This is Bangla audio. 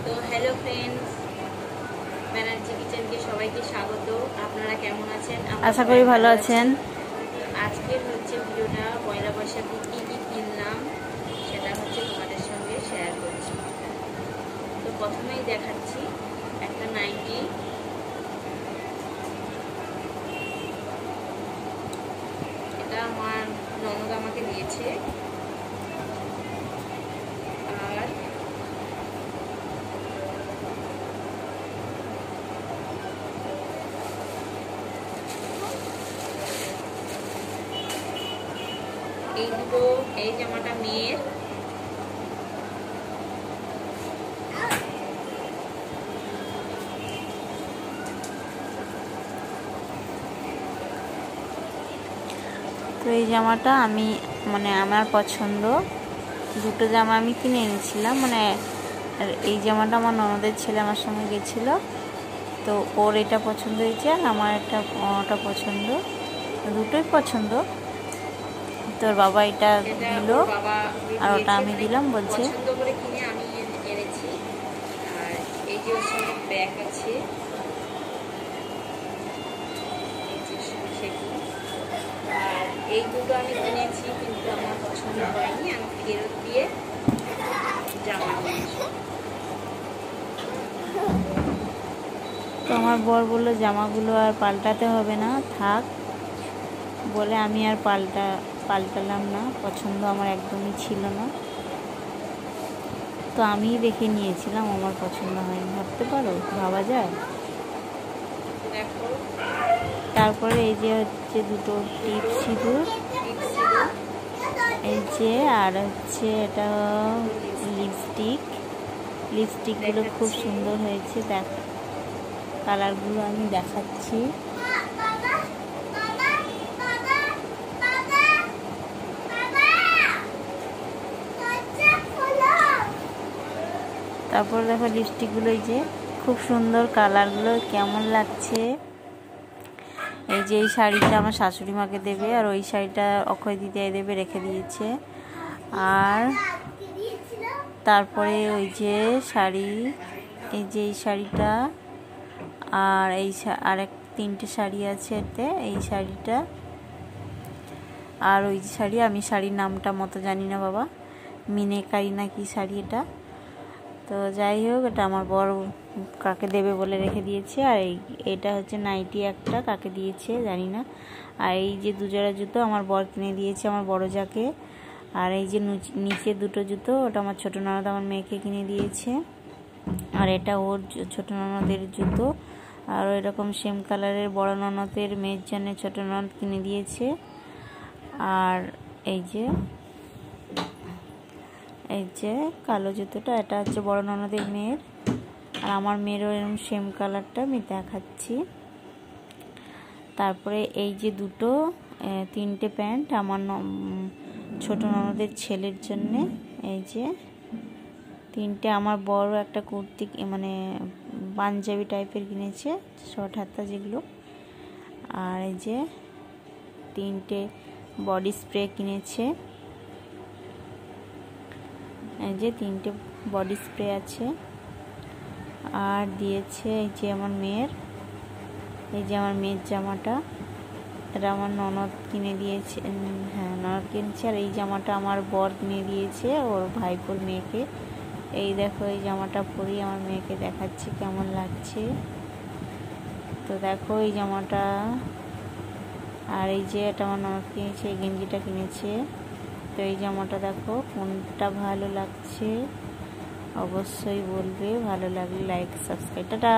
তো হ্যালো ফ্রেন্ডস, ব্যানার্জি কিচেনকে সবাইকে স্বাগত। আপনারা কেমন আছেন? আশা করি ভালো আছেন। আজকের হচ্ছে ভিডিওটা পয়লা বৈশাখে কী কী কিনলাম সেটা হচ্ছে তোমাদের সঙ্গে শেয়ার করছি। তো প্রথমেই দেখাচ্ছি একটা নাইটি। এটা আমার ননদ আমাকে দিয়েছে। আর এই জামাটা মেয়ের। তো এই জামাটা আমি আমার পছন্দ, দুটো জামা আমি কিনে এনেছিলাম। এই জামাটা আমার ননদের ছেলে আমার সঙ্গে গেছিলো, তো ওর এটা পছন্দ হয়েছে আর আমার ওটা পছন্দ, দুটোই পছন্দ। তোর বাবা এটা দিল আর ওটা আমি দিলাম বলছে। পছন্দ করে কিনে আমি এনেছি। আর এই যে ওর সঙ্গে ব্যাগ আছে, আর এই দুটো আমি কিনেছি কিন্তু আমার পছন্দ হয়নি, আমি ফেরত দিয়ে জামা নিয়েছি। তো আমার বর বললো জামাগুলো আর পাল্টাতে হবে না, থাক বলে আমি আর পাল্টালাম না। পছন্দ আমার একদমই ছিল না, তো আমি দেখে নিয়েছিলাম, আমার পছন্দ হয়নি। ভাবতে পারো, ভাবা যায়। তারপরে এই যে হচ্ছে দুটো টিপ সিঁদুর, এই যে, আর হচ্ছে এটা লিপস্টিকগুলো খুব সুন্দর হয়েছে। দেখ, কালারগুলো আমি দেখাচ্ছি। তারপর দেখো লিপস্টিকগুলো, এই যে খুব সুন্দর কালারগুলো, কেমন লাগছে। এই যে এই শাড়িটা আমার শাশুড়ি মাকে দেবে, আর ওই শাড়িটা অক্ষয় দিদিয়ায় দেবে, রেখে দিয়েছে। আর তারপরে ওই যে শাড়ি, এই যে এই শাড়িটা, আর তিনটে শাড়ি আছে এতে, এই শাড়িটা আর ওই শাড়ি। আমি শাড়ির নামটা মতো জানি না বাবা, মিনেকারি না কি শাড়ি এটা। তো যাই হোক, এটা আমার বড় কাকে দেবে বলে রেখে দিয়েছে। আর এটা হচ্ছে নাইটি, একটা কাকে দিয়েছে জানি না। আর এই যে দুজোড়া জুতো আমার বর কিনে দিয়েছে আমার বড় যাকে। আর এই যে নিচে দুটো জুতো, ওটা আমার ছোটো ননদ আমার মেয়েকে কিনে দিয়েছে। আর এটা ওর ছোটো ননদের জুতো। আর এরকম সেম কালারের বড় ননদের মেয়ের জন্য ছোটো ননদ কিনে দিয়েছে। আর এই যে কালো জুতোটা, এটা হচ্ছে বড় ননদের মেয়ের। আর আমার মেয়েরও এরকম সেম কালারটা আমি দেখাচ্ছি। তারপরে এই যে তিনটে প্যান্ট আমার ছোট ননদের ছেলের জন্যে। এই যে তিনটে, আমার বড় একটা কুর্তি পাঞ্জাবি টাইপের কিনেছে, শর্ট হাতা যেগুলো। আর এই যে তিনটে বডি স্প্রে কিনেছে, এই যে তিনটে বডি স্প্রে আছে। আর দিয়েছে এই যে আমার মেয়ের, এই যে আমার মেয়ের জামাটা, এটা আমার ননদ কিনে দিয়েছে। হ্যাঁ, ননদ কিনেছে। আর এই জামাটা আমার বর কিনে দিয়েছে ওর ভাইপোর মেয়েকে। এই দেখো, এই জামাটা পরি আমার মেয়েকে দেখাচ্ছি কেমন লাগছে। তো দেখো এই জামাটা। আর এই যে এটা আমার ননদ কিনেছে, এই গেঞ্জিটা কিনেছে। তো এই জামাটা দেখো, কোনটা ভালো লাগছে অবশ্যই বলবে। ভালো লাগলে লাইক, সাবস্ক্রাইব। টাটা।